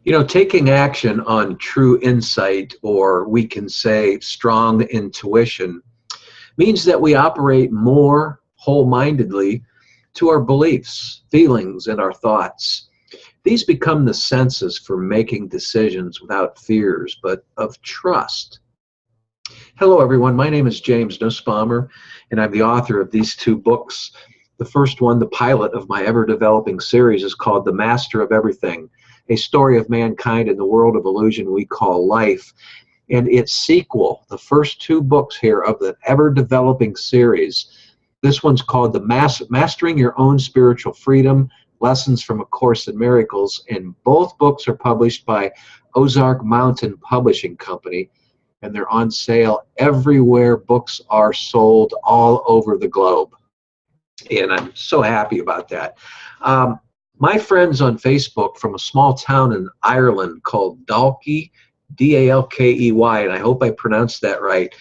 You know, taking action on true insight, or we can say strong intuition, means that we operate more whole-mindedly to our beliefs, feelings, and our thoughts. These become the senses for making decisions without fears, but of trust. Hello, everyone. My name is James Nussbaumer, and I'm the author of these two books. The first one, the pilot of my ever-developing series, is called The Master of Everything, a story of mankind in the world of illusion we call life. And its sequel, the first two books here of the ever-developing series, this one's called Mastering Your Own Spiritual Freedom, Lessons from A Course in Miracles, and both books are published by Ozark Mountain Publishing Company, and they're on sale everywhere books are sold all over the globe. And I'm so happy about that. My friends on Facebook from a small town in Ireland called Dalkey, D-A-L-K-E-Y, and I hope I pronounced that right.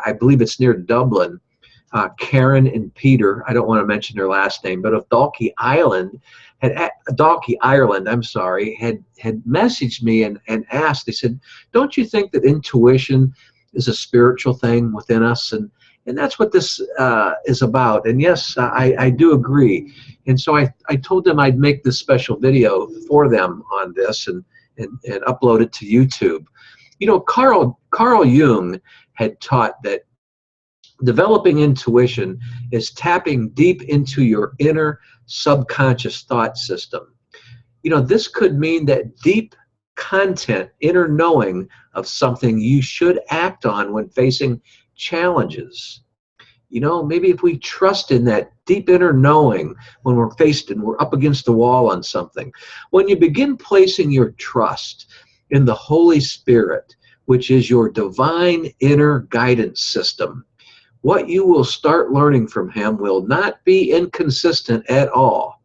I believe it's near Dublin. Karen and Peter, I don't want to mention their last name, but of Dalkey, Ireland, had messaged me and asked, they said, don't you think that intuition is a spiritual thing within us? And that's what this is about. And yes, I do agree. And so I told them I'd make this special video for them on this and upload it to YouTube. You know, Carl Jung had taught that developing intuition is tapping deep into your inner subconscious thought system. You know, this could mean that deep content, inner knowing of something you should act on when facing challenges. You know, maybe if we trust in that deep inner knowing when we're faced and we're up against the wall on something. When you begin placing your trust in the Holy Spirit, which is your divine inner guidance system, what you will start learning from Him will not be inconsistent at all.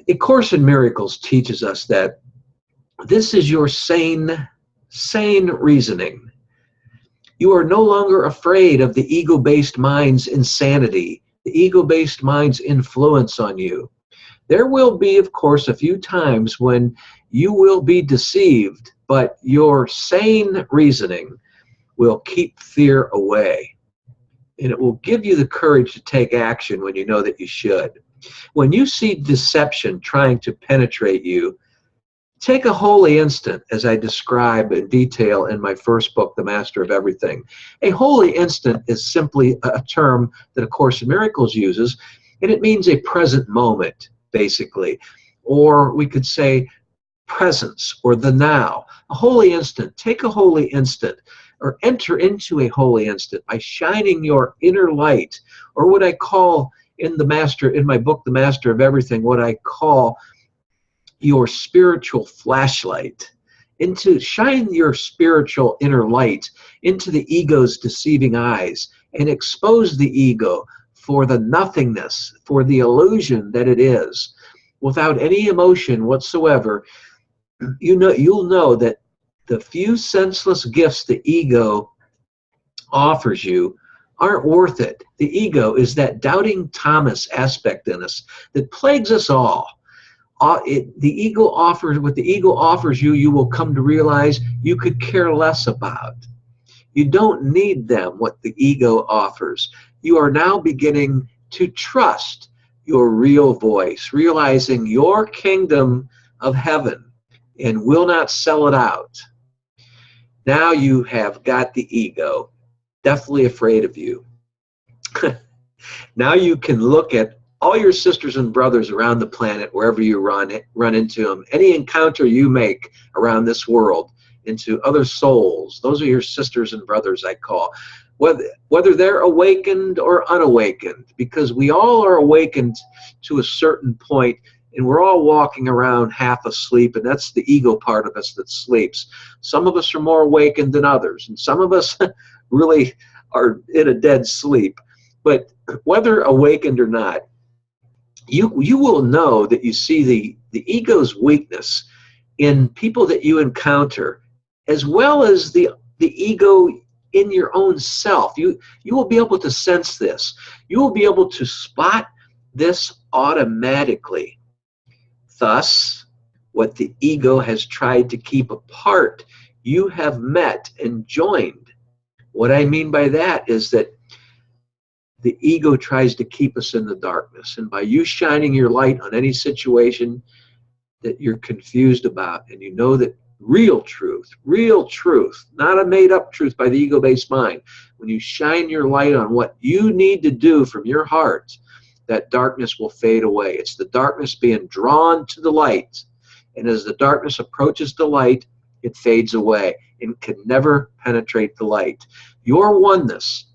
A Course in Miracles teaches us that this is your sane reasoning. You are no longer afraid of the ego-based mind's insanity, the ego-based mind's influence on you. There will be, of course, a few times when you will be deceived, but your sane reasoning will keep fear away. And it will give you the courage to take action when you know that you should. When you see deception trying to penetrate you, take a holy instant, as I describe in detail in my first book, The Master of Everything. A holy instant is simply a term that A Course in Miracles uses, and it means a present moment, basically. Or we could say presence, or the now. A holy instant. Take a holy instant, or enter into a holy instant by shining your inner light, or what I call in my book, The Master of Everything, what I call your spiritual flashlight. Shine your spiritual inner light into the ego's deceiving eyes and expose the ego for the nothingness, for the illusion that it is. Without any emotion whatsoever, you'll know that the few senseless gifts the ego offers you aren't worth it. The ego is that doubting Thomas aspect in us that plagues us all. The ego offers you, you will come to realize you could care less about. You don't need them, what the ego offers. You are now beginning to trust your real voice, realizing your kingdom of heaven, and will not sell it out. Now you have got the ego deathly afraid of you. Now you can look at all your sisters and brothers around the planet, wherever you run into them, any encounter you make around this world, into other souls, those are your sisters and brothers, I call. Whether they're awakened or unawakened, because we all are awakened to a certain point, and we're all walking around half asleep, and that's the ego part of us that sleeps. Some of us are more awakened than others, and some of us really are in a dead sleep. But whether awakened or not, you will know that you see the ego's weakness in people that you encounter, as well as the ego in your own self. You will be able to sense this. You will be able to spot this automatically. Thus, what the ego has tried to keep apart, you have met and joined. What I mean by that is that the ego tries to keep us in the darkness. And by you shining your light on any situation that you're confused about, and you know that real truth, not a made-up truth by the ego-based mind, when you shine your light on what you need to do from your heart, that darkness will fade away. It's the darkness being drawn to the light. And as the darkness approaches the light, it fades away and can never penetrate the light. Your oneness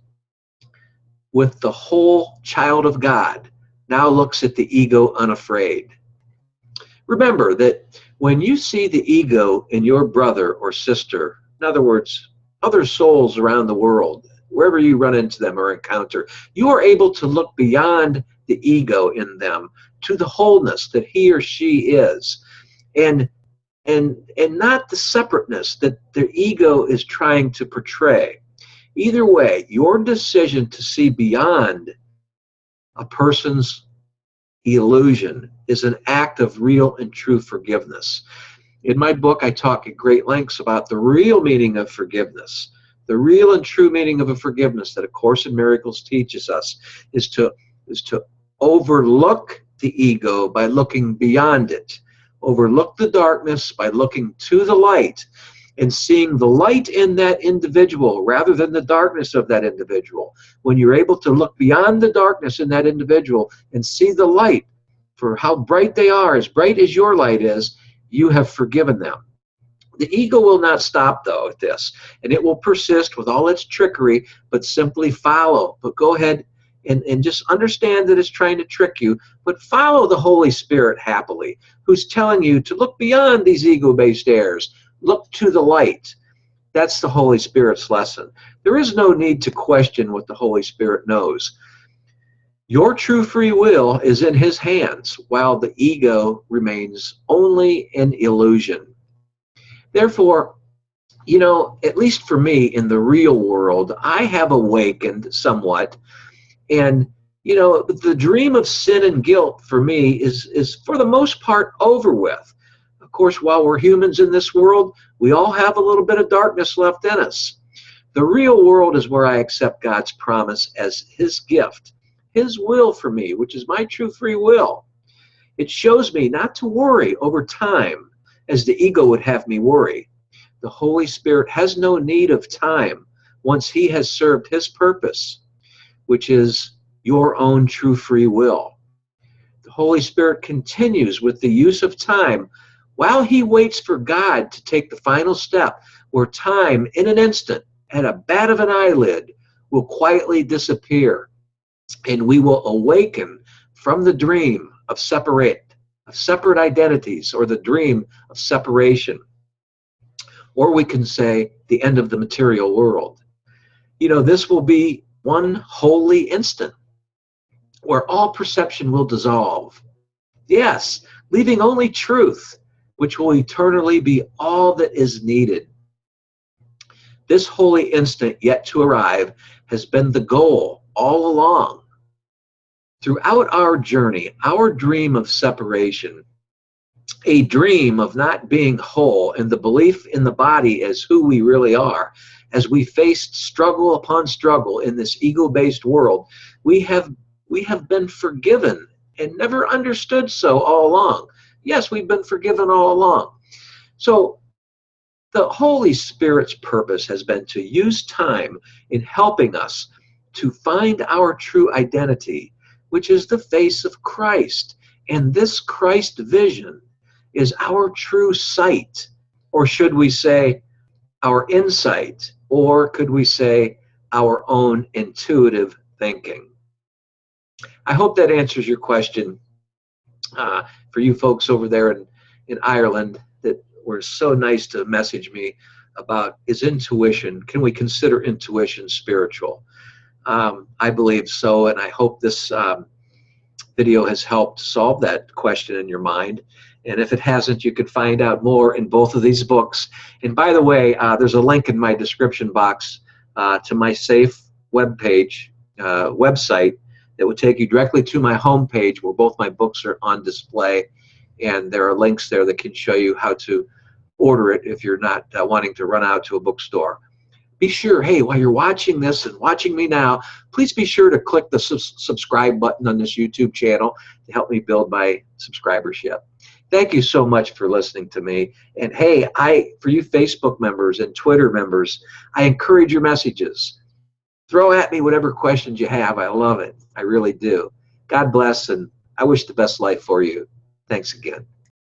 with the whole child of God now looks at the ego unafraid. Remember that when you see the ego in your brother or sister, in other words, other souls around the world, wherever you run into them or encounter, you are able to look beyond the ego in them to the wholeness that he or she is, and not the separateness that the ego is trying to portray. Either way, your decision to see beyond a person's illusion is an act of real and true forgiveness. In my book, I talk at great lengths about the real meaning of forgiveness. The real and true meaning of a forgiveness that A Course in Miracles teaches us is to overlook the ego by looking beyond it. Overlook the darkness by looking to the light and seeing the light in that individual rather than the darkness of that individual. When you're able to look beyond the darkness in that individual and see the light for how bright they are, as bright as your light is, you have forgiven them. The ego will not stop, though, at this, and it will persist with all its trickery, but simply follow. But go ahead and just understand that it's trying to trick you, but follow the Holy Spirit happily, who's telling you to look beyond these ego-based errors. Look to the light. That's the Holy Spirit's lesson. There is no need to question what the Holy Spirit knows. Your true free will is in his hands, while the ego remains only an illusion. Therefore, you know, at least for me in the real world, I have awakened somewhat. And, you know, the dream of sin and guilt for me is for the most part over with. Of course, while we're humans in this world, we all have a little bit of darkness left in us. The real world is where I accept God's promise as his gift, his will for me, which is my true free will. It shows me not to worry over time as the ego would have me worry. The Holy Spirit has no need of time once he has served his purpose, which is your own true free will. The Holy Spirit continues with the use of time while he waits for God to take the final step, where time in an instant, at a bat of an eyelid, will quietly disappear, and we will awaken from the dream of separate identities, or the dream of separation. Or we can say the end of the material world. You know, this will be one holy instant where all perception will dissolve. Yes, leaving only truth, which will eternally be all that is needed. This holy instant yet to arrive has been the goal all along. Throughout our journey, our dream of separation, a dream of not being whole, and the belief in the body as who we really are, as we faced struggle upon struggle in this ego-based world, we have been forgiven and never understood so all along. Yes, we've been forgiven all along. So the Holy Spirit's purpose has been to use time in helping us to find our true identity, which is the face of Christ. And this Christ vision is our true sight, or should we say our insight, or could we say our own intuitive thinking? I hope that answers your question. For you folks over there in Ireland that were so nice to message me about, is intuition, can we consider intuition spiritual? I believe so, and I hope this video has helped solve that question in your mind. And if it hasn't, you can find out more in both of these books. And by the way, there's a link in my description box to my safe website that would take you directly to my homepage where both my books are on display. and there are links there that can show you how to order it if you're not wanting to run out to a bookstore. Be sure, hey, while you're watching this and watching me now, please be sure to click the subscribe button on this YouTube channel to help me build my subscribership. Thank you so much for listening to me. And hey, for you Facebook members and Twitter members, I encourage your messages. Throw at me whatever questions you have. I love it. I really do. God bless, and I wish the best life for you. Thanks again.